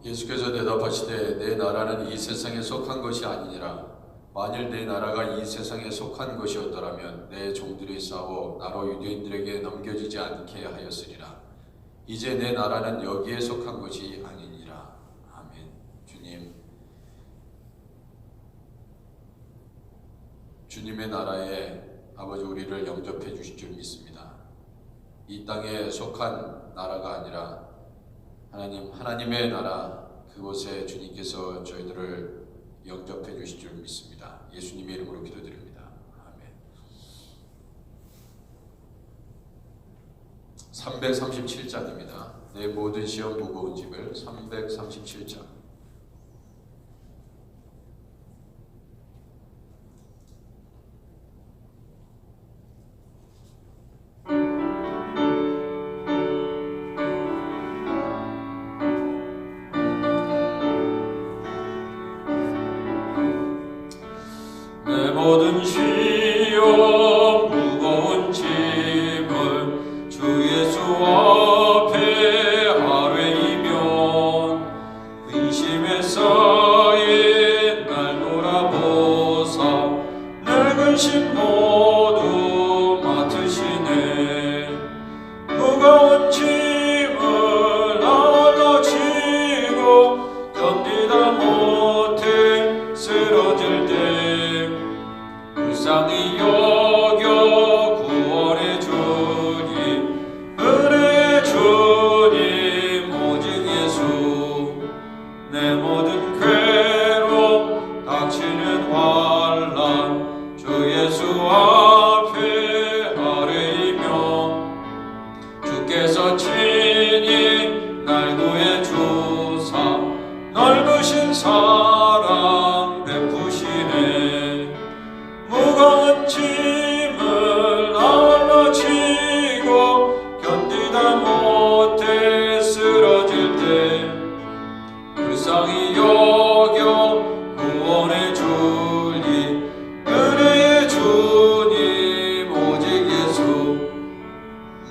예수께서 대답하시되 내 나라는 이 세상에 속한 것이 아니니라. 만일 내 나라가 이 세상에 속한 것이었더라면 내 종들이 싸워 나로 유대인들에게 넘겨지지 않게 하였으리라. 이제 내 나라는 여기에 속한 것이 아니니라. 아멘. 주님의 나라에 아버지 우리를 영접해 주실 줄 믿습니다. 이 땅에 속한 나라가 아니라 하나님의 나라, 그곳에 주님께서 저희들을 영접해 주실 줄 믿습니다. 예수님의 이름으로 기도드립니다. 아멘. 337장입니다. 내 모든 시험 무거운 짐을 337장. 모든 시험 무거운 짐을 주 예수 앞에 아뢰이면 근심에 쌓인 날 돌아보사 내 근심 모두 맡으시네. 무거운 짐을 나눠지고 견디다 못해 쓰러질 때 불쌍히 여겨 구원해 주니 은혜의 주님 오직 예수. 내 모든 괴로움 닥치는 환난 주 예수 앞에 아뢰이며 주께서 친히 날 구해 주사 넓으신 사랑 베푸시네. 무거운 짐을 나눠지고 견디다 못해 쓰러질 때 불쌍히 여겨 구원해 주니 은혜의 주님 오직 예수.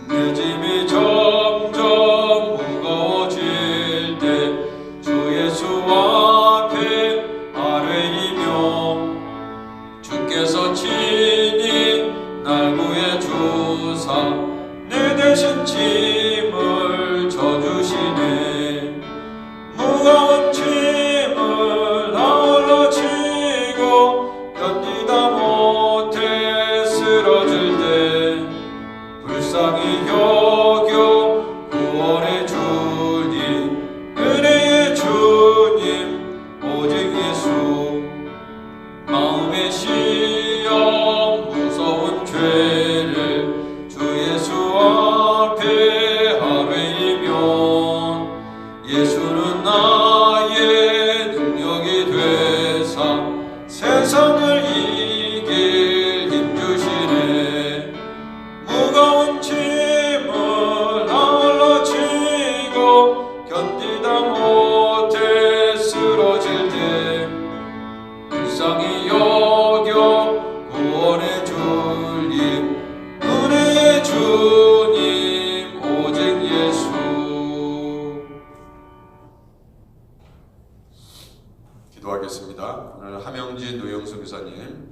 내 짐이 점점 무거워질 때 주 예수 앞에 아뢰이며 주께서 친히 날 구해 주사 내 대신 짐을 져주시네. 무거운 짐을 나눠지고 견디다 못해 쓰러질 때 불쌍히 여겨 구원해 주니 은혜의 주님 오직 예수. 마음의 시험 무서운 죄를 주 예수 앞에 아뢰이면 예수는 나의 능력이 되사 세상을 이길 힘 주시네. 무거운 짐을 나눠지고 견디다 못해 쓰러질 때 불쌍히 여겨 구원해 주님 은혜의 주님 오직 예수. 기도하겠습니다. 오늘 함영진 노영 선교사님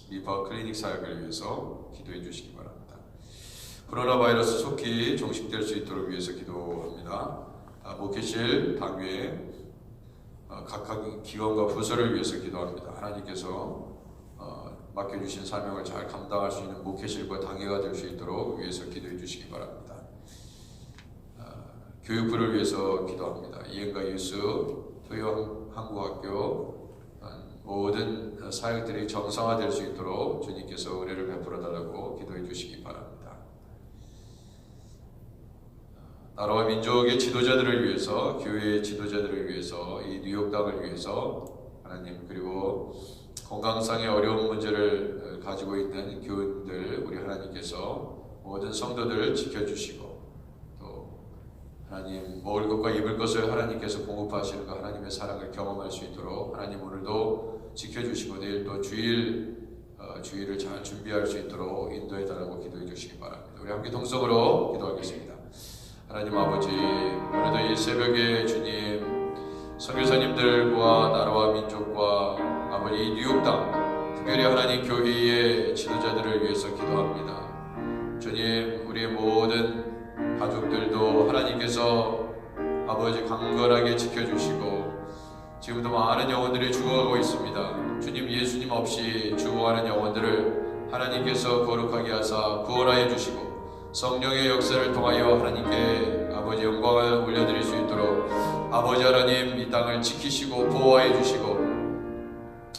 리버 클리닉 사역을 위해서 기도해 주시기 바랍니다. 코로나 바이러스 속히 종식될 수 있도록 위해서 기도합니다. 목회실 당회 각각 기관과 부서를 위해서 기도합니다. 하나님께서 맡겨주신 사명을 잘 감당할 수 있는 목회실과 당회가 될 수 있도록 위해서 기도해 주시기 바랍니다. 교육부를 위해서 기도합니다. 이행과 유수, 토요 한국학교 모든 사역들이 정상화될 수 있도록 주님께서 은혜를 베풀어 달라고 기도해 주시기 바랍니다. 나라와 민족의 지도자들을 위해서, 교회의 지도자들을 위해서, 이 뉴욕 땅을 위해서 하나님, 그리고 건강상의 어려운 문제를 가지고 있는 교인들, 우리 하나님께서 모든 성도들을 지켜주시고 또 하나님 먹을 것과 입을 것을 하나님께서 공급하시는 그 하나님의 사랑을 경험할 수 있도록 하나님 오늘도 지켜주시고 내일 또 주일을 잘 준비할 수 있도록 인도해 달라고 기도해 주시기 바랍니다. 우리 함께 동성으로 기도하겠습니다. 하나님 아버지, 오늘도 이 새벽에 주님 선교사님들과 나라와 민족과 아버지 이 뉴욕 땅, 특별히 하나님 교회의 지도자들을 위해서 기도합니다. 주님, 우리의 모든 가족들도 하나님께서 아버지 강건하게 지켜주시고 지금도 많은 영혼들이 죽어가고 있습니다. 주님, 예수님 없이 죽어가는 영혼들을 하나님께서 거룩하게 하사 구원하여 주시고 성령의 역사를 통하여 하나님께 아버지 영광을 올려드릴 수 있도록 아버지 하나님 이 땅을 지키시고 보호하여 주시고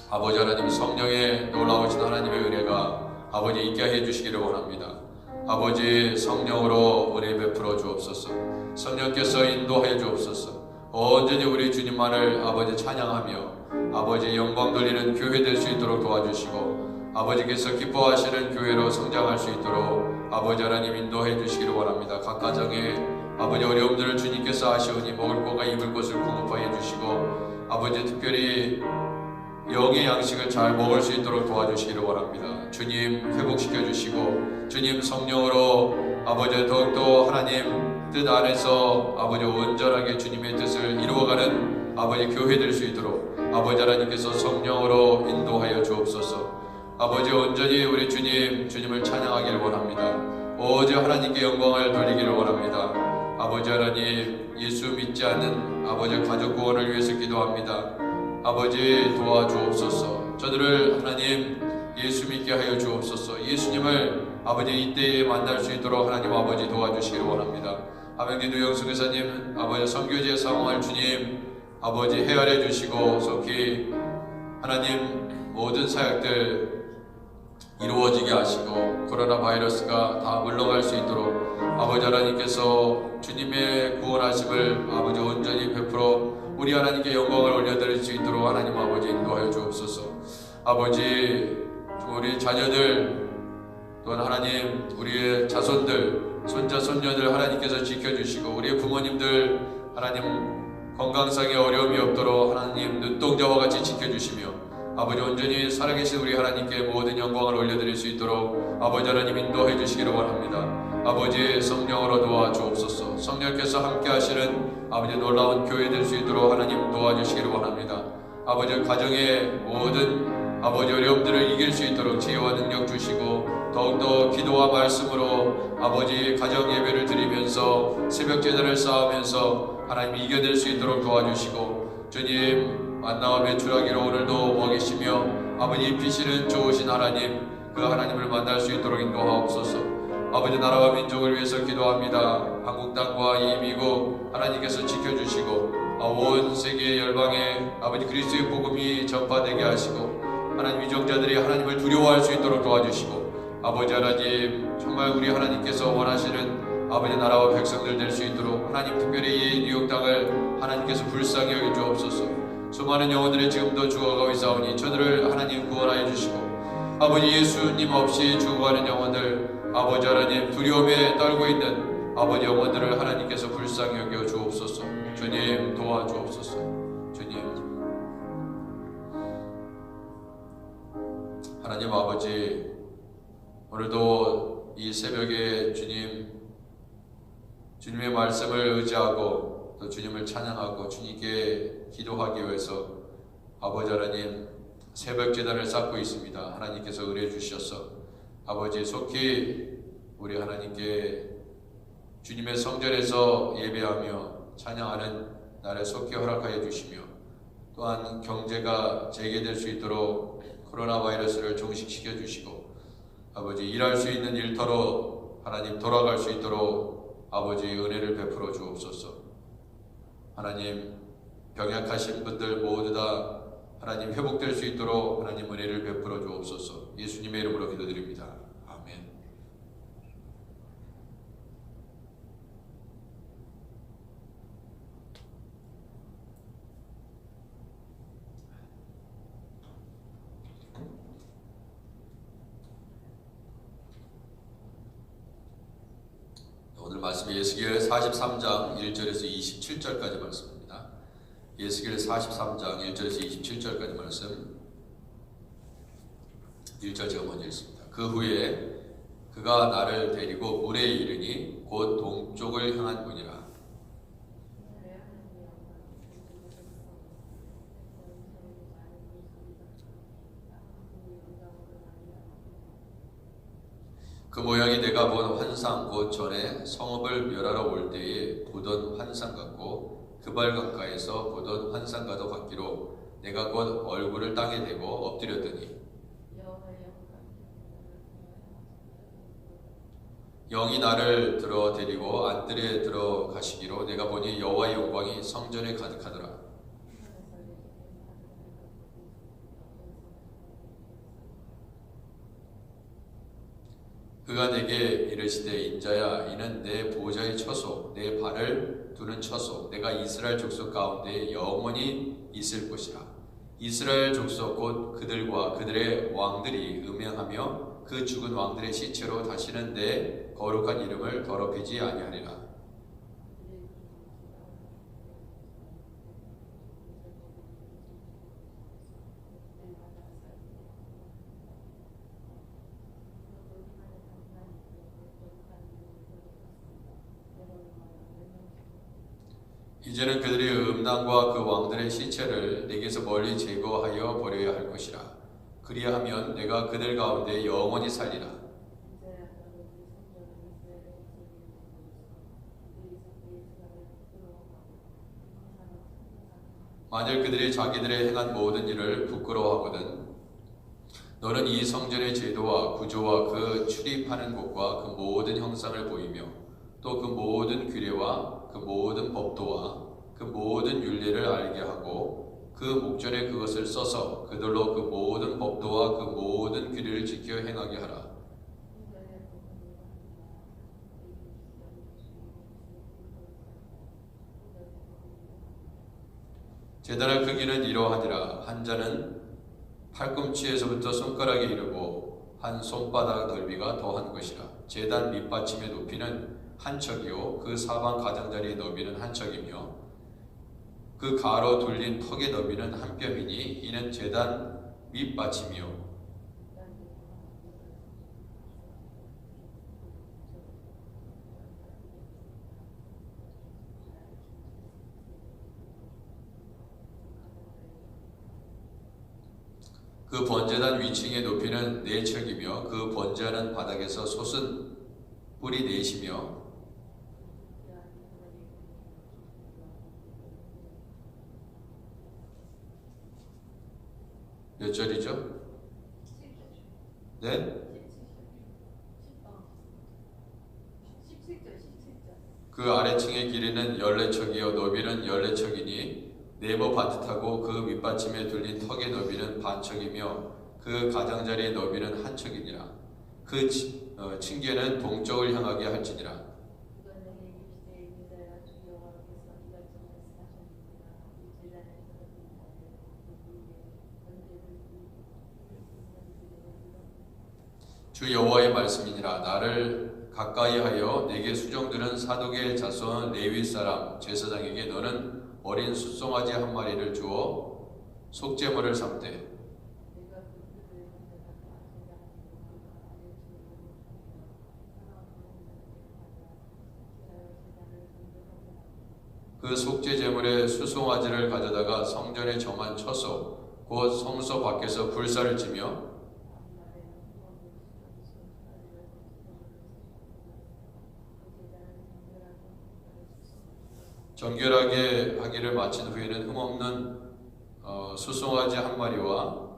아버지 하나님 성령의 놀라우신 하나님의 은혜가 아버지 있게 해 주시기를 원합니다. 아버지 성령으로 은혜 베풀어 주옵소서. 성령께서 인도하여 주옵소서. 온전히 우리 주님만을 아버지 찬양하며 아버지 영광 돌리는 교회 될 수 있도록 도와주시고 아버지께서 기뻐하시는 교회로 성장할 수 있도록 아버지 하나님 인도해 주시기를 원합니다. 각 가정에 아버지 어려움들을 주님께서 아시오니 먹을 것과 입을 것을 공급하여 주시고 아버지 특별히 영의 양식을 잘 먹을 수 있도록 도와주시기를 원합니다. 주님 회복시켜 주시고 주님 성령으로 아버지 더욱더 하나님 뜻 안에서 아버지 온전하게 주님의 뜻을 이루어가는 아버지 교회 될 수 있도록 아버지 하나님께서 성령으로 인도하여 주옵소서. 아버지 온전히 우리 주님을 찬양하기를 원합니다. 오직 하나님께 영광을 돌리기를 원합니다. 아버지 하나님 예수 믿지 않는 아버지 가족 구원을 위해서 기도합니다. 아버지 도와주옵소서. 저들을 하나님 예수 믿게 하여 주옵소서. 예수님을 아버지 이때에 만날 수 있도록 하나님 아버지 도와주시기를 원합니다. 하명기 누영수 교사님 아버지 선교지의 상황을 주님 아버지 헤아려 주시고 속히 하나님 모든 사역들 이루어지게 하시고 코로나 바이러스가 다 물러갈 수 있도록 아버지 하나님께서 주님의 구원하심을 아버지 온전히 베풀어 우리 하나님께 영광을 올려드릴 수 있도록 하나님 아버지 인도하여 주옵소서. 아버지 우리 자녀들 또한 하나님 우리의 자손들 손자 손녀들 하나님께서 지켜주시고 우리의 부모님들 하나님 건강상의 어려움이 없도록 하나님 눈동자와 같이 지켜주시며 아버지 온전히 살아계신 우리 하나님께 모든 영광을 올려드릴 수 있도록 아버지 하나님 인도해 주시기를 원합니다. 아버지 성령으로 도와주옵소서. 성령께서 함께 하시는 아버지 놀라운 교회 될 수 있도록 하나님 도와주시기를 원합니다. 아버지 가정의 모든 아버지 어려움들을 이길 수 있도록 지혜와 능력 주시고 더욱더 기도와 말씀으로 아버지 가정 예배를 드리면서 새벽 제단을 쌓으면서 하나님 이겨낼 수 있도록 도와주시고 주님 만나와 매출하기로 오늘도 먹이시며 아버지 입히시는 좋으신 하나님 그 하나님을 만날 수 있도록 인도하옵소서. 아버지 나라와 민족을 위해서 기도합니다. 한국 땅과 이 미국 하나님께서 지켜주시고 온 세계 열방에 아버지 그리스도의 복음이 전파되게 하시고 하나님 위정자들이 하나님을 두려워할 수 있도록 도와주시고 아버지 하나님 정말 우리 하나님께서 원하시는 아버지 나라와 백성들 될 수 있도록 하나님 특별히 이 뉴욕 땅을 하나님께서 불쌍히 여겨 주옵소서. 수많은 영혼들이 지금도 죽어가고 있사오니 저들을 하나님 구원하여 주시고 아버지 예수님 없이 죽어가는 영혼들 아버지 하나님 두려움에 떨고 있는 아버지 영혼들을 하나님께서 불쌍히 여겨 주옵소서. 주님 도와주옵소서. 주님 하나님 아버지 오늘도 이 새벽에 주님의 말씀을 의지하고 또 주님을 찬양하고 주님께 기도하기 위해서 아버지 하나님 새벽 제단을 쌓고 있습니다. 하나님께서 은혜 주셔서 아버지 속히 우리 하나님께 주님의 성전에서 예배하며 찬양하는 날에 속히 허락하여 주시며 또한 경제가 재개될 수 있도록 코로나 바이러스를 종식시켜 주시고 아버지 일할 수 있는 일터로 하나님 돌아갈 수 있도록 아버지 은혜를 베풀어 주옵소서. 하나님 병약하신 분들 모두 다 하나님 회복될 수 있도록 하나님 은혜를 베풀어 주옵소서. 예수님의 이름으로 기도드립니다. 아멘. 오늘 말씀이 예수기엘 43장 1절에서 27절까지 말씀입니다. 예수기엘 43장 1절에서 27절까지 말씀 1절 제가 먼저 읽습니다. 그 후에 그가 나를 데리고 물에 이르니 곧 동쪽을 향한 문이라. 그 모양이 내가 본 환상 곧 전에 성읍을 멸하러 올 때에 보던 환상 같고 그 발 가까이서 보던 환상과도 같기로 내가 곧 얼굴을 땅에 대고 엎드렸더니 영이 나를 들어 데리고 안뜰에 들어가시기로 내가 보니 여호와의 영광이 성전에 가득하더라. 그가 내게 이르시되 인자야 이는 내 보좌의 처소 내 발을 두는 처소 내가 이스라엘 족속 가운데 영원히 있을 곳이라. 이스라엘 족속 곧 그들과 그들의 왕들이 음행하며 그 죽은 왕들의 시체로 다시는 내 거룩한 이름을 더럽히지 아니하리라. 이제는 그들이 음란과 그 왕들의 시체를 내게서 멀리 제거하여 버려야 할 것이라. 그리하면 내가 그들 가운데 영원히 살리라. 만일 그들이 자기들의 행한 모든 일을 부끄러워하거든 너는 이 성전의 제도와 구조와 그 출입하는 곳과 그 모든 형상을 보이며 또 그 모든 규례와 그 모든 법도와 그 모든 율례를 알게 하고 그 목전에 그것을 써서 그들로 그 모든 법도와 그 모든 규례를 지켜 행하게 하라. 제단의 크기는 이러하니라. 한 자는 팔꿈치에서부터 손가락에 이르고 한 손바닥 넓이가 더한 것이라. 제단 밑받침의 높이는 한 척이요 그 사방 가장자리의 너비는 한 척이며 그 가로 둘린 턱의 너비는 한 뼘이니 이는 제단 밑받침이요 그 번제단 위층의 높이는 4척이며 그 번제하는 바닥에서 솟은 뿔이 4이며 몇 절이죠? 네? 그 아래층의 길이는 14척이요 너비는 14척이니 네모 반듯하고 그 밑받침에 둘린 턱의 너비는 반척이며 그 가장자리의 너비는 한 척이니라. 그 층계는 동쪽을 향하게 할지니라. 주 여호와의 말씀이니라. 나를 가까이하여 내게 수종드는 사독의 자손 레위 사람 제사장에게 너는 어린 숫송아지 한 마리를 주어 속죄물을 삼되 그 속죄제물의 수송아지를 가져다가 성전에 정한 처소 곧 성소 밖에서 불사를 지며 정결하게 하기를 마친 후에는 흠없는 수송아지 한 마리와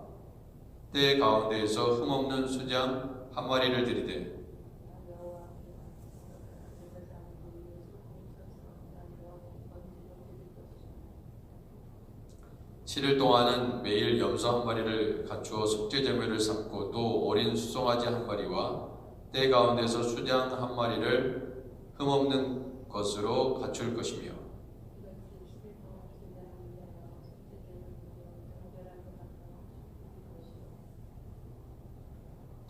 때 가운데에서 흠없는 수장 한 마리를 드리되 7일 동안은 매일 염소 한 마리를 갖추어 속죄제물을 삼고 또 어린 수송아지 한 마리와 때 가운데서 수장 한 마리를 흠없는 것으로 갖출 것이며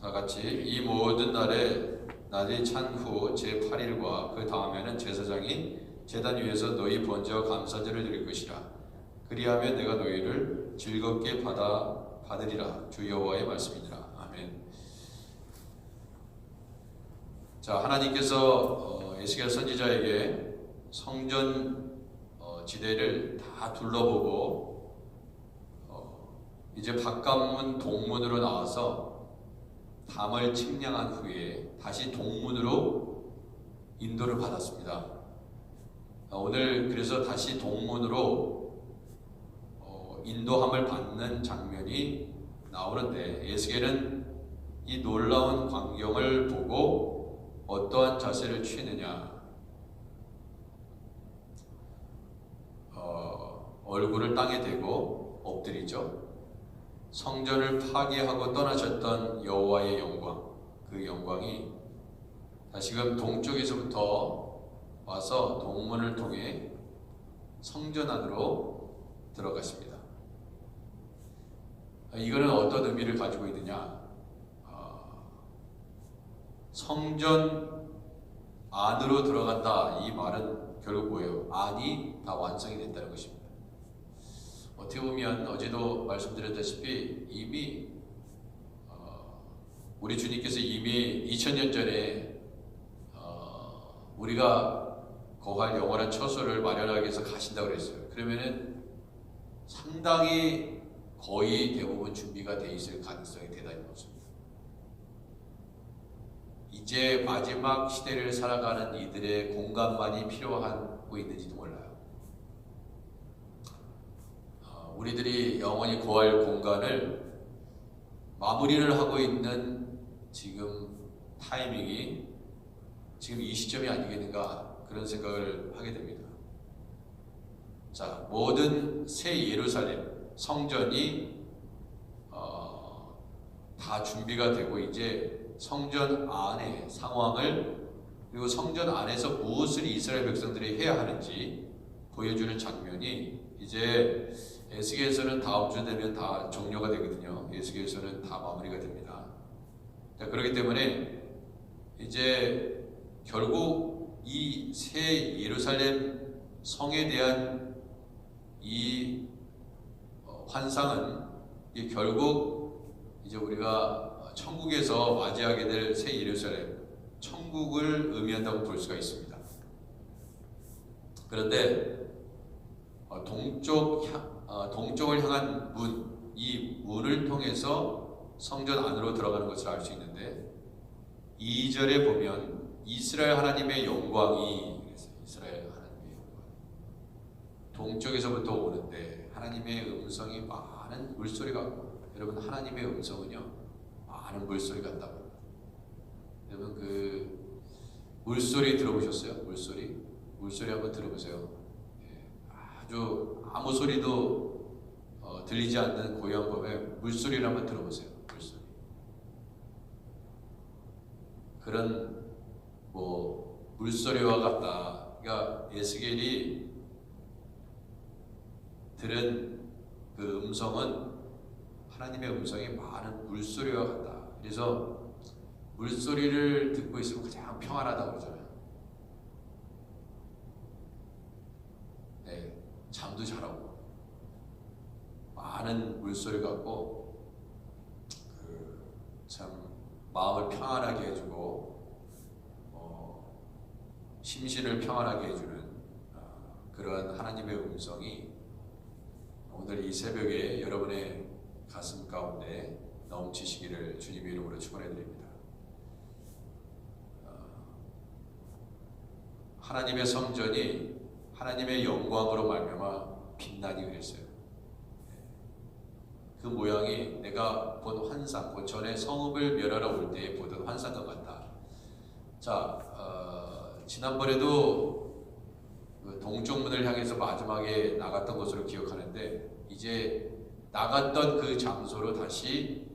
다같이 이 모든 날이 찬 후 제8일과 그 다음에는 제사장이 제단 위에서 너희 번제와 감사제를 드릴 것이라. 그리하면 내가 너희를 즐겁게 받으리라. 주 여호와의 말씀이니라. 아멘. 자, 하나님께서 에스겔 선지자에게 성전 지대를 다 둘러보고 이제 바깥문 동문으로 나와서 담을 측량한 후에 다시 동문으로 인도를 받았습니다. 오늘 그래서 다시 동문으로 인도함을 받는 장면이 나오는데, 에스겔은 이 놀라운 광경을 보고 어떠한 자세를 취했느냐? 얼굴을 땅에 대고 엎드리죠. 성전을 파괴하고 떠나셨던 여호와의 영광, 그 영광이 다시금 동쪽에서부터 와서 동문을 통해 성전 안으로 들어갔습니다. 이거는 어떤 의미를 가지고 있느냐? 성전 안으로 들어간다, 이 말은 결국 뭐예요? 안이 다 완성이 됐다는 것입니다. 어떻게 보면 어제도 말씀드렸다시피 이미 우리 주님께서 이미 2000년 전에 우리가 거할 영원한 처소를 마련하기 위해서 가신다고 그랬어요. 그러면은 상당히 거의 대부분 준비가 돼 있을 가능성이 대단히 높습니다. 이제 마지막 시대를 살아가는 이들의 공간만이 필요하고 있는지도 몰라요. 우리들이 영원히 거할 공간을 마무리를 하고 있는 지금 타이밍이 지금 이 시점이 아니겠는가, 그런 생각을 하게 됩니다. 자, 모든 새 예루살렘 성전이 다 준비가 되고 이제 성전 안의 상황을, 그리고 성전 안에서 무엇을 이스라엘 백성들이 해야 하는지 보여주는 장면이 이제 에스겔서는 다음 주 되면 다 종료가 되거든요. 에스겔서는 다 마무리가 됩니다. 자, 그렇기 때문에 이제 결국 이 새 예루살렘 성에 대한 이 환상은 결국 이제 우리가 천국에서 맞이하게 될 새 예루살렘, 천국을 의미한다고 볼 수가 있습니다. 그런데 동쪽을 향한 문, 이 문을 통해서 성전 안으로 들어가는 것을 알 수 있는데, 2절에 보면 이스라엘 하나님의 영광이, 이스라엘 하나님의 영광, 동쪽에서부터 오는데 하나님의 음성이 많은 물소리 같고, 여러분 하나님의 음성은요 많은 물소리 같다고 합니다. 여러분 그 물소리 들어보셨어요? 물소리 한번 들어보세요. 아주 아무 소리도 들리지 않는 고요한 밤에 물소리를 한번 들어보세요. 물소리. 그런 물소리와 같다. 그러니까 에스겔이 들은 그 음성은 하나님의 음성이 많은 물소리와 같다. 그래서 물소리를 듣고 있으면 가장 평안하다고 그러잖아요. 네, 잠도 잘 오고 많은 물소리 같고 참 마음을 평안하게 해주고 심신을 평안하게 해주는 그러한 하나님의 음성이 오늘 이 새벽에 여러분의 가슴 가운데 넘치시기를 주님의 이름으로 축원해 드립니다. 하나님의 성전이 하나님의 영광으로 말미암아 빛나니 그랬어요. 그 모양이 내가 본 환상, 본 전에 성읍을 멸하러 올 때에 보던 환상과 같다. 자, 지난번에도 그 동쪽 문을 향해서 마지막에 나갔던 것으로 기억하는데, 이제 나갔던 그 장소로 다시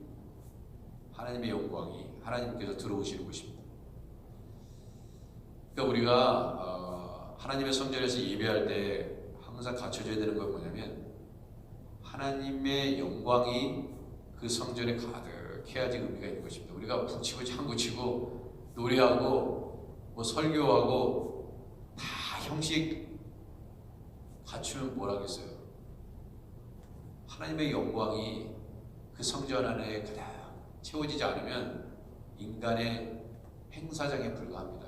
하나님의 영광이, 하나님께서 들어오시는 곳입니다. 그러니까 우리가 하나님의 성전에서 예배할 때 항상 갖춰져야 되는 건 뭐냐면, 하나님의 영광이 그 성전에 가득해야지 의미가 있는 것입니다. 우리가 북치고 장구치고 노래하고 설교하고 다 형식 갖추면 뭐라겠어요. 하나님의 영광이 그 성전 안에 가득 채워지지 않으면 인간의 행사장에 불과합니다.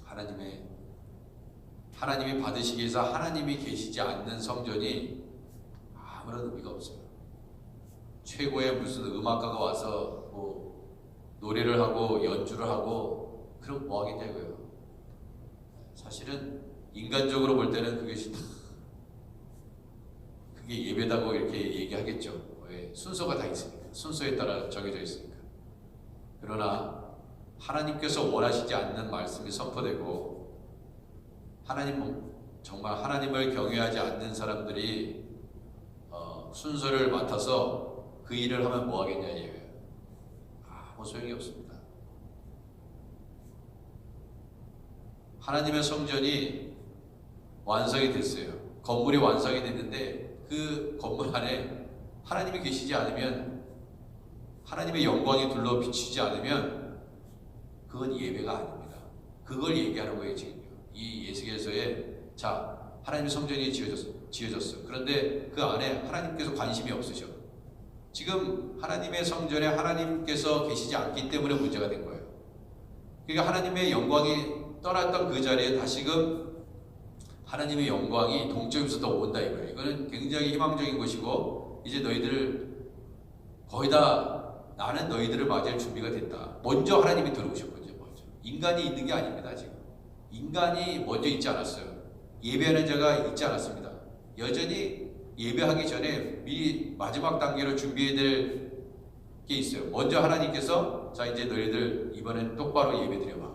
하나님이 받으시기 위해서 하나님이 계시지 않는 성전이 아무런 의미가 없어요. 최고의 무슨 음악가가 와서 뭐 노래를 하고 연주를 하고 그럼 뭐 하겠냐고요. 사실은 인간적으로 볼 때는 그게 예배다고 이렇게 얘기하겠죠. 왜? 순서가 다 있으니까. 순서에 따라 정해져 있으니까. 그러나 하나님께서 원하시지 않는 말씀이 선포되고 정말 하나님을 경외하지 않는 사람들이 순서를 맡아서 그 일을 하면 뭐 하겠냐 이거예요. 아무 소용이 없습니다. 하나님의 성전이 완성이 됐어요. 건물이 완성이 됐는데 그 건물 안에 하나님이 계시지 않으면, 하나님의 영광이 둘러 비치지 않으면 그건 예배가 아닙니다. 그걸 얘기하는 거예요. 지금요. 이 예수께서의 하나님의 성전이 지어졌어. 그런데 그 안에 하나님께서 관심이 없으셔. 지금 하나님의 성전에 하나님께서 계시지 않기 때문에 문제가 된 거예요. 그러니까 하나님의 영광이 떠났던 그 자리에 다시금 하나님의 영광이 동쪽에서 더 온다 이거예요. 이거는 굉장히 희망적인 것이고, 이제 너희들 거의 다 나는 너희들을 맞이할 준비가 됐다. 먼저 하나님이 들어오셨거든요. 먼저. 인간이 있는 게 아닙니다. 지금 인간이 먼저 있지 않았어요. 예배하는 자가 있지 않았습니다. 여전히 예배하기 전에 미리 마지막 단계로 준비해야 될 게 있어요. 먼저 하나님께서 이제 너희들 이번엔 똑바로 예배드려봐.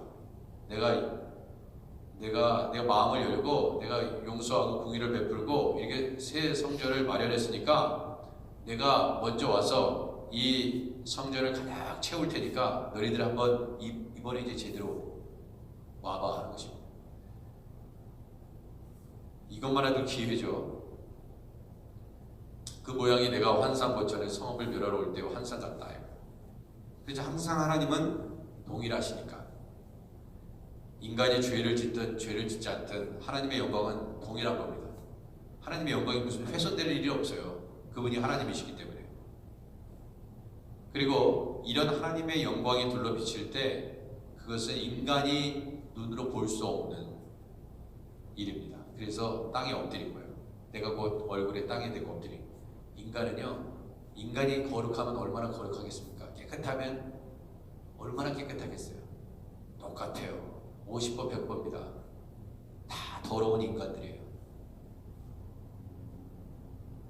내가 마음을 열고 내가 용서하고 공의를 베풀고 이렇게 새 성전을 마련했으니까 내가 먼저 와서 이 성전을 가득 채울 테니까 너희들 한번 이번에 이제 제대로 와봐 하는 것입니다. 이것만 해도 기회죠. 그 모양이 내가 환상보천에 성읍을 멸하러 올 때 환상 같다. 그래서 항상 하나님은 동일하시니까 인간이 죄를 짓든 죄를 짓지 않든 하나님의 영광은 동일한 겁니다. 하나님의 영광이 무슨 훼손될 일이 없어요. 그분이 하나님이시기 때문에. 그리고 이런 하나님의 영광이 둘러 비칠 때 그것은 인간이 눈으로 볼 수 없는 일입니다. 그래서 땅에 엎드린 거예요. 내가 곧 얼굴에 땅에 대고 엎드린 거예요. 인간이 거룩하면 얼마나 거룩하겠습니까? 깨끗하면 얼마나 깨끗하겠어요? 똑같아요. 50번 100번입니다. 다 더러운 인간들이에요.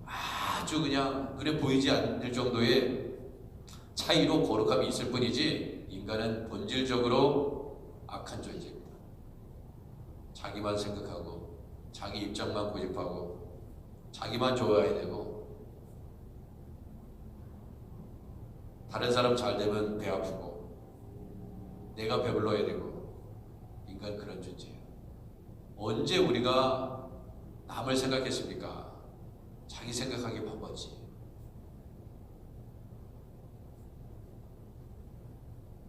아주 그냥 그래 보이지 않을 정도의 차이로 거룩함이 있을 뿐이지 인간은 본질적으로 악한 존재입니다. 자기만 생각하고 자기 입장만 고집하고 자기만 좋아해야 되고 다른 사람 잘 되면 배 아프고 내가 배불러야 되고 인간 그런 존재예요. 언제 우리가 남을 생각했습니까? 자기 생각하기 바빴지.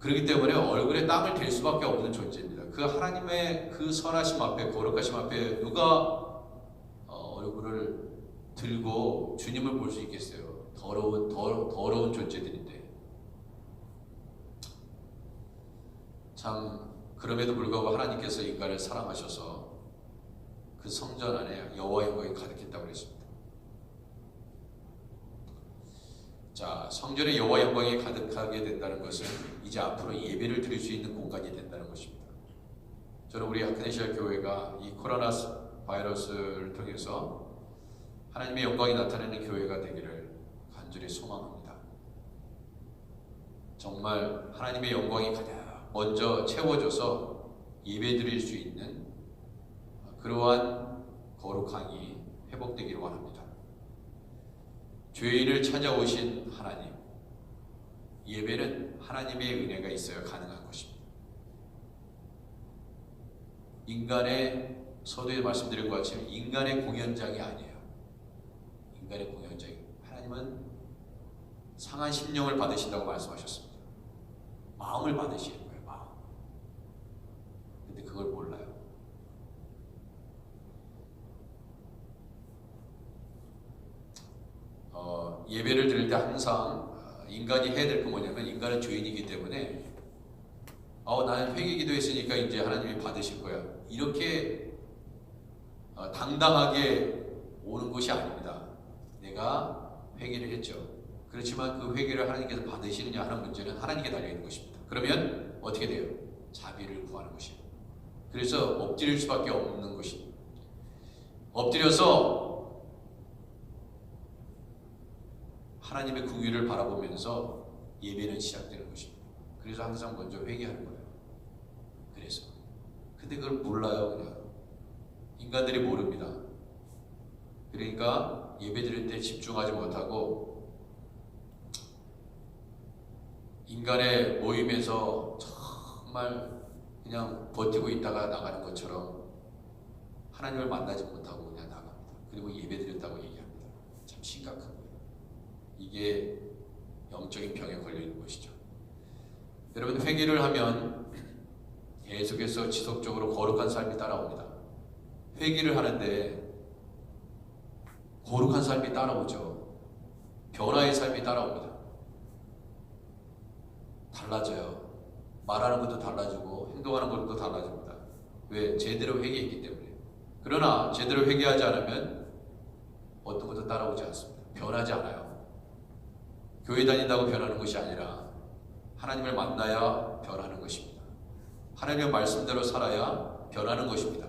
그렇기 때문에 얼굴에 땀을 댈 수밖에 없는 존재입니다. 그 하나님의 그 선하심 앞에 거룩하심 앞에 누가 얼굴을 들고 주님을 볼 수 있겠어요? 더러운 존재들인데. 참 그럼에도 불구하고 하나님께서 인간을 사랑하셔서 그 성전 안에 여호와의 영광이 가득했다고 그랬습니다. 성전에 여호와의 영광이 가득하게 된다는 것은 이제 앞으로 예배를 드릴 수 있는 공간이 된다는 것입니다. 저는 우리 아크네시아 교회가 이 코로나 바이러스를 통해서 하나님의 영광이 나타나는 교회가 되기를 간절히 소망합니다. 정말 하나님의 영광이 가득 먼저 채워져서 예배드릴 수 있는 그러한 거룩함이 회복되기를 원합니다. 죄인을 찾아오신 하나님, 예배는 하나님의 은혜가 있어야 가능한 것입니다. 인간의 서두에 말씀드린 것 같이 인간의 공연장이 아니에요. 인간의 공연장이 하나님은 상한 심령을 받으신다고 말씀하셨습니다. 마음을 받으시는 거예요. 마음. 근데 그걸 몰라요. 예배를 드릴 때 항상 인간이 해야 될 거 뭐냐면 인간은 죄인이기 때문에 나는 회개 기도했으니까 이제 하나님이 받으실 거야. 이렇게 당당하게 오는 것이 아닙니다. 내가 회개를 했죠. 그렇지만 그 회개를 하나님께서 받으시느냐 하는 문제는 하나님께 달려있는 것입니다. 그러면 어떻게 돼요? 자비를 구하는 것이에요. 그래서 엎드릴 수밖에 없는 것입니다. 엎드려서 하나님의 궁유를 바라보면서 예배는 시작되는 것입니다. 그래서 항상 먼저 회개하는 거예요. 그래서 근데 그걸 몰라요. 그냥 인간들이 모릅니다. 그러니까 예배 드릴 때 집중하지 못하고 인간의 모임에서 정말 그냥 버티고 있다가 나가는 것처럼 하나님을 만나지 못하고 그냥 나갑니다. 그리고 예배 드렸다고 얘기합니다. 참 심각한 거예요. 이게 영적인 병에 걸려 있는 것이죠. 여러분, 회개를 하면 계속해서 지속적으로 거룩한 삶이 따라옵니다. 회개를 하는데 거룩한 삶이 따라오죠. 변화의 삶이 따라옵니다. 달라져요. 말하는 것도 달라지고 행동하는 것도 달라집니다. 왜? 제대로 회개했기 때문에. 그러나 제대로 회개하지 않으면 어떤 것도 따라오지 않습니다. 변하지 않아요. 교회 다닌다고 변하는 것이 아니라 하나님을 만나야 변하는 것입니다. 하나님의 말씀대로 살아야 변하는 것입니다.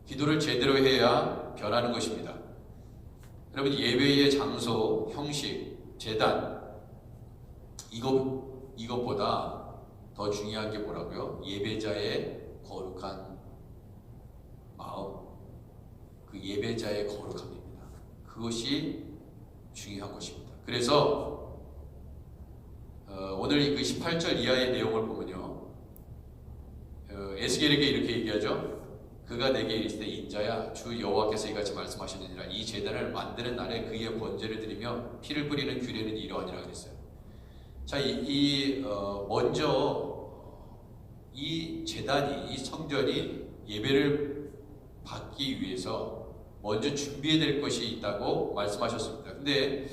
기도를 제대로 해야 변하는 것입니다. 여러분, 예배의 장소, 형식, 제단, 이것보다 더 중요한 게 뭐라고요? 예배자의 거룩한 마음, 그 예배자의 거룩함입니다. 그것이 중요한 것입니다. 그래서 오늘 그 18절 이하의 내용을 보면요, 에스겔에게 이렇게 얘기하죠. 그가 내게 이르시되 인자야, 주 여호와께서 이같이 말씀하셨느니라. 이 제단을 만드는 날에 그의 번제를 드리며 피를 뿌리는 규례는 이러하니라 그랬어요. 자, 먼저 이 제단이, 이 성전이 예배를 받기 위해서 먼저 준비해야 될 것이 있다고 말씀하셨습니다. 근데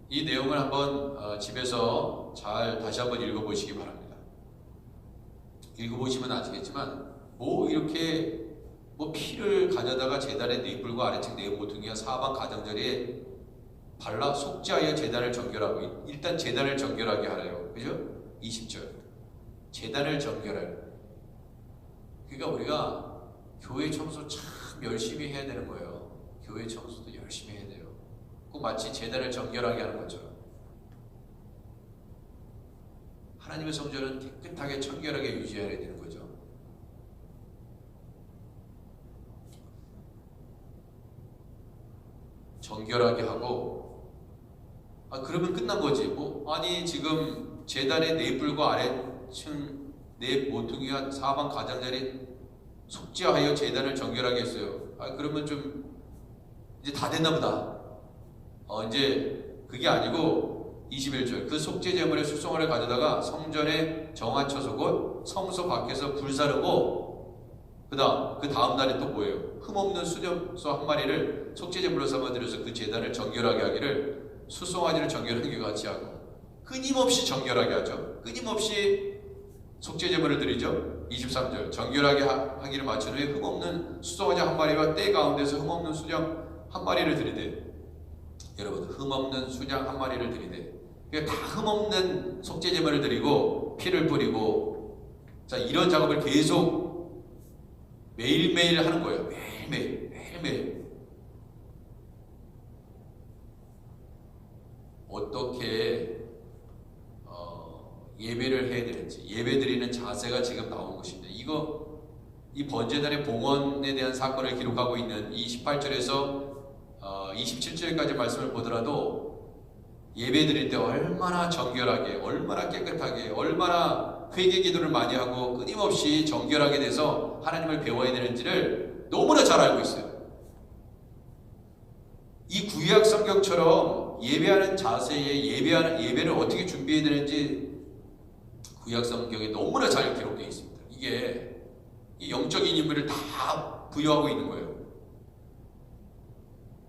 이 내용을 한번 집에서 잘 다시 한번 읽어보시기 바랍니다. 읽어보시면 아시겠지만 이렇게 피를 가져다가 제단의 네 뿔과 아래측 네 모퉁이와 사방 가장자리에 발라 속죄하여 제단을 정결하고, 일단 제단을 정결하게 하래요. 그죠? 20절. 제단을 정결하여. 그러니까 우리가 교회 청소 참 열심히 해야 되는 거예요. 교회 청소도 열심히 해야 돼요. 꼭 마치 제단을 정결하게 하는 것처럼. 하나님의 성전은 깨끗하게 청결하게 유지해야 되는 거죠. 정결하게 하고, 그러면 끝난 거지. 아니 지금 제단의 네 뿔과 아래층 네 모퉁이와 사방 가장자리 속죄하여 제단을 정결하게 했어요. 그러면 좀 이제 다 됐나 보다. 이제 그게 아니고 21절. 그 속죄 제물의 수송아를 가져다가 성전의 정한 처소 곧 성소 밖에서 불사르고, 그 다음 날에 또 뭐예요? 흠없는 수염소 한 마리를 속죄 제물로 삼아 드려서 그 제단을 정결하게 하기를 수송아지를 정결하게 같이 하고, 끊임없이 정결하게 하죠. 끊임없이 속죄 제물을 드리죠. 23절. 정결하게 하기를 마친 후에 흠없는 수송아지 한 마리와 때 가운데서 흠없는 수장 한 마리를 드리되, 여러분, 흠없는 수장 한 마리를 드리되, 그러니까 다 흠없는 속죄 제물을 드리고 피를 뿌리고, 자, 이런 작업을 계속 매일매일 하는 거예요. 매일매일. 어떻게 예배를 해야 되는지, 예배 드리는 자세가 지금 나온 것입니다. 이 번제단의 봉헌에 대한 사건을 기록하고 있는 이 18절에서 27절까지 말씀을 보더라도 예배 드릴 때 얼마나 정결하게, 얼마나 깨끗하게, 얼마나 회개 기도를 많이 하고 끊임없이 정결하게 돼서 하나님을 배워야 되는지를 너무나 잘 알고 있어요. 이 구약 성경처럼 예배하는 자세에 예배를 어떻게 준비해야 되는지 구약 성경에 너무나 잘 기록되어 있습니다. 이게 이 영적인 인물을 다 부여하고 있는 거예요.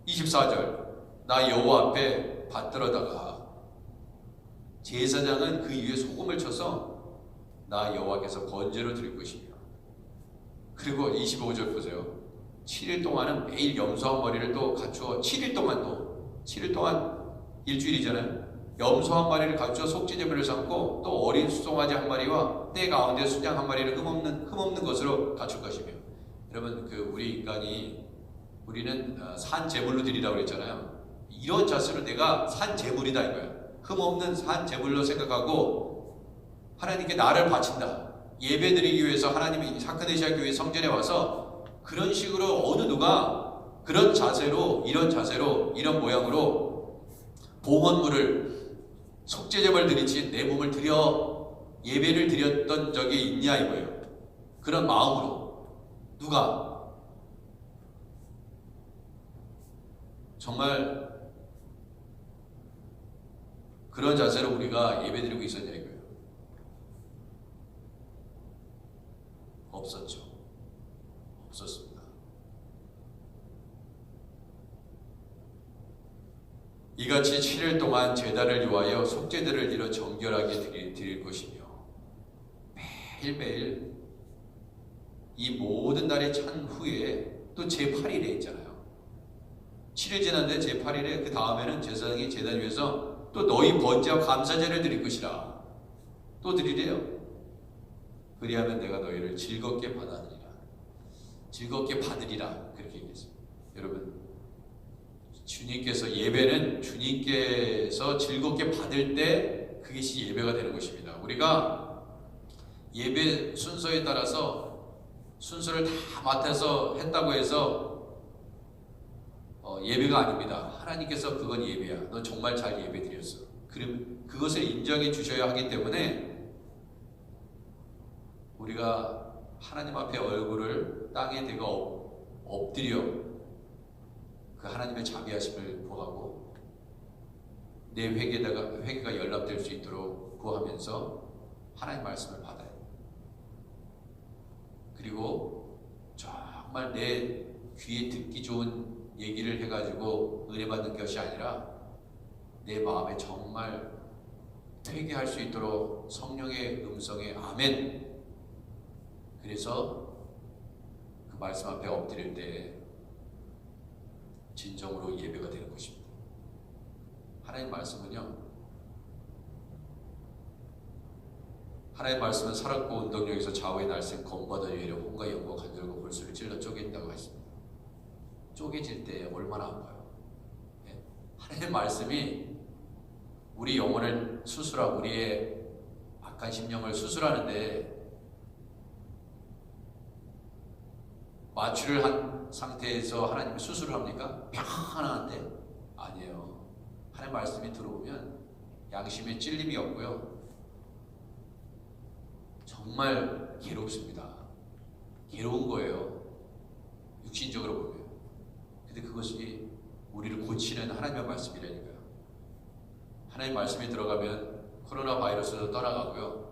24절. 나 여호와 앞에 받들어다가 제사장은 그 위에 소금을 쳐서 나 여호와께서 번제로 드릴 것이며. 그리고 25절 보세요. 7일 동안은 매일 염소 한 마리를 또 갖추어 7일 동안 일주일이잖아요. 염소 한 마리를 갖추어 속죄제물을 삼고 또 어린 수송아지 한 마리와 때 가운데 수장 한 마리를 흠없는 것으로 갖출 것이며. 여러분 우리 인간이 우리는 산 제물로 드리라고 그랬잖아요. 이런 자세로 내가 산 제물이다 이거야. 흠없는 산 제물로 생각하고 하나님께 나를 바친다. 예배드리기 위해서 하나님의 사크네시아 교회 성전에 와서 그런 식으로 어느 누가 그런 자세로 이런 모양으로 봉헌물을 속죄제물 드리지 내 몸을 드려 예배를 드렸던 적이 있냐 이거예요. 그런 마음으로 누가 정말 그런 자세로 우리가 예배드리고 있었냐 이거예요. 없었습니다. 이같이 7일 동안 제단을 위하여 속죄들을 이뤄 정결하게 드릴 것이며 매일매일 이 모든 날이 찬 후에 또 제8일에 있잖아요. 7일 지났는데 제8일에 그 다음에는 제사장이 제단 위에서 또 너희 번제와 감사제를 드릴 것이라 또 드리래요. 그리하면 내가 너희를 즐겁게 받아들이라. 즐겁게 받으리라 그렇게 얘기했습니다. 여러분 주님께서 예배는 주님께서 즐겁게 받을 때 그것이 예배가 되는 것입니다. 우리가 예배 순서에 따라서 순서를 다 맡아서 했다고 해서 예배가 아닙니다. 하나님께서 그건 예배야. 너 정말 잘 예배 드렸어. 그럼 그것을 인정해 주셔야 하기 때문에 우리가 하나님 앞에 얼굴을 땅에 대고 엎드려 그 하나님의 자비하심을 구하고 내 회개가 연락될 수 있도록 구하면서 하나님 말씀을 받아요. 그리고 정말 내 귀에 듣기 좋은 얘기를 해가지고 은혜 받는 것이 아니라 내 마음에 정말 회개할 수 있도록 성령의 음성에 아멘. 그래서 그 말씀 앞에 엎드릴 때 진정으로 예배가 되는 것입니다. 하나님 말씀은요, 하나님 말씀은 살았고 운동력에서 좌우의 날쌘 검바다 위로 홍과 영과 간절과 골수를 찔러 쪼갠다고 했습니다. 쪼개질 때 얼마나 아파요. 네? 하나님 말씀이 우리 영혼을 수술하고 우리의 악한 심령을 수술하는데 마취를 한 상태에서 하나님이 수술을 합니까? 평안한데? 아니에요. 하나님 말씀이 들어오면 양심에 찔림이 없고요. 정말 괴롭습니다. 괴로운 거예요. 육신적으로 보면. 근데 그것이 우리를 고치는 하나님의 말씀이라니까요. 하나님 말씀이 들어가면 코로나 바이러스도 떠나가고요.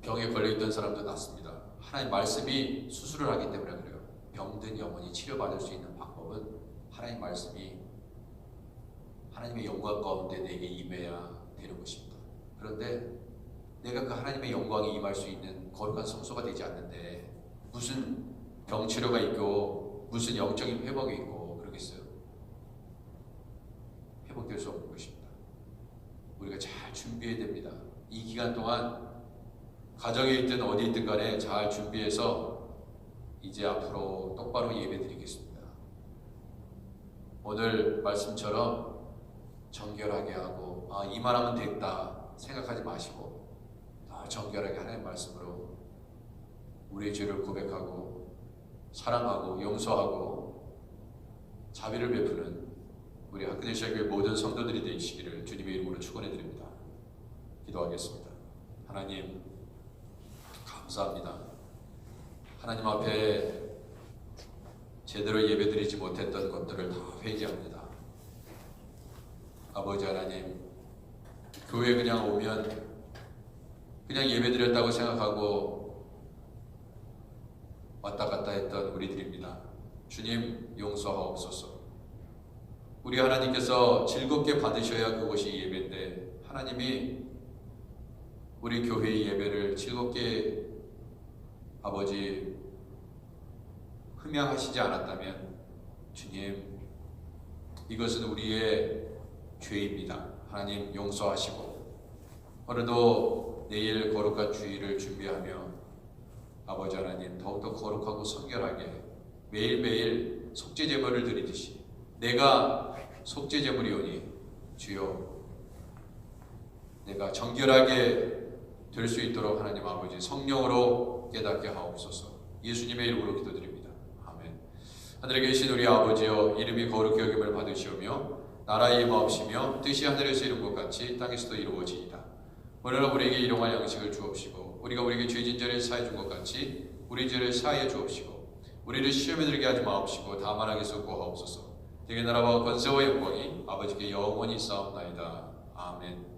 병에 걸려있던 사람도 낫습니다. 하나님 말씀이 수술을 하기 때문에 그래요. 병든 영혼이 치료받을 수 있는 방법은 하나님 말씀이 하나님의 영광 가운데 내게 임해야 되는 것입니다. 그런데 내가 그 하나님의 영광이 임할 수 있는 거룩한 성소가 되지 않는데 무슨 병치료가 있고 무슨 영적인 회복이 있고 그러겠어요? 회복될 수 없는 것입니다. 우리가 잘 준비해야 됩니다. 이 기간 동안 가정에 있든 어디 있든 간에 잘 준비해서 이제 앞으로 똑바로 예배드리겠습니다. 오늘 말씀처럼 정결하게 하고 이만하면 됐다 생각하지 마시고 더 정결하게 하나님 말씀으로 우리의 죄를 고백하고 사랑하고 용서하고 자비를 베푸는 우리 하크네시아 교회 모든 성도들이 되시기를 주님의 이름으로 축원해 드립니다. 기도하겠습니다. 하나님 감사합니다. 하나님 앞에 제대로 예배드리지 못했던 것들을 다 회개합니다. 아버지 하나님, 교회 그냥 오면 그냥 예배드렸다고 생각하고 왔다 갔다 했던 우리들입니다. 주님 용서하옵소서. 우리 하나님께서 즐겁게 받으셔야 그것이 예배인데 하나님이 우리 교회의 예배를 즐겁게 아버지 흠양하시지 않았다면 주님 이것은 우리의 죄입니다. 하나님 용서하시고 오늘도 내일 거룩한 주일을 준비하며 아버지 하나님 더욱더 거룩하고 성결하게 매일매일 속죄제물을 드리듯이 내가 속죄제물이오니 주여 내가 정결하게 될 수 있도록 하나님 아버지 성령으로 깨닫게 하옵소서. 예수님의 이름으로 기도드립니다. 아멘. 하늘에 계신 우리 아버지여 이름이 거룩히 여김을 받으시오며 나라의 임하옵시며 뜻이 하늘에서 이룬 것 같이 땅에서도 이루어지이다. 오늘은 우리에게 일용할 양식을 주옵시고 우리가 우리에게 죄진 자를 사해 준 것 같이 우리 죄를 사하여 주옵시고 우리를 시험에 들게 하지 마옵시고 다만 악에서 구하옵소서. 되게 나라와 권세와 영광이 아버지께 영원히 싸움나이다. 아멘.